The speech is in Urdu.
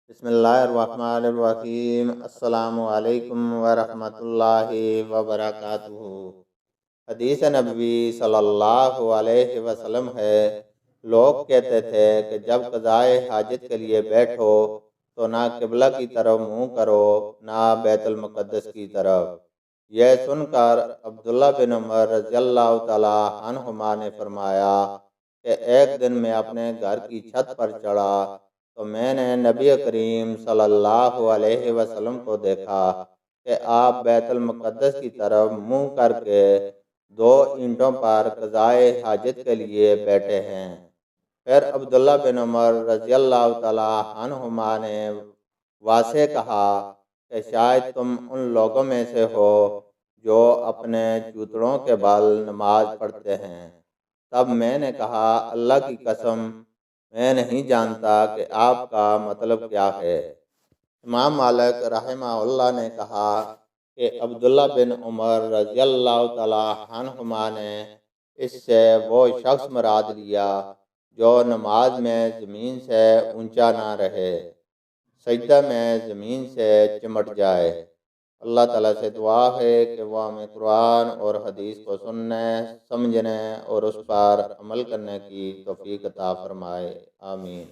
بسم اللہ الرحمن الرحیم۔ السلام علیکم ورحمۃ اللہ وبرکاتہ۔ حدیث نبوی صلی اللہ علیہ وسلم ہے، لوگ کہتے تھے کہ جب قضائے حاجت کے لیے بیٹھو تو نہ قبلہ کی طرف منہ کرو نہ بیت المقدس کی طرف۔ یہ سن کر عبداللہ بن عمر رضی اللہ تعالی عنہما نے فرمایا کہ ایک دن میں اپنے گھر کی چھت پر چڑھا تو میں نے نبی کریم صلی اللہ علیہ وسلم کو دیکھا کہ آپ بیت المقدس کی طرف منہ کر کے 2 اینٹوں پر قضائے حاجت کے لیے بیٹھے ہیں۔ پھر عبداللہ بن عمر رضی اللہ تعالی عنہما نے واضح کہا کہ شاید تم ان لوگوں میں سے ہو جو اپنے جوتڑوں کے بل نماز پڑھتے ہیں۔ تب میں نے کہا، اللہ کی قسم میں نہیں جانتا کہ آپ کا مطلب کیا ہے۔ امام مالک رحمہ اللہ نے کہا کہ عبداللہ بن عمر رضی اللہ تعالی عنہما نے اس سے وہ شخص مراد لیا جو نماز میں زمین سے اونچا نہ رہے، سجدہ میں زمین سے چمٹ جائے۔ اللہ تعالیٰ سے دعا ہے کہ وہ ہمیں قرآن اور حدیث کو سننے، سمجھنے اور اس پر عمل کرنے کی توفیق عطا فرمائے۔ آمین۔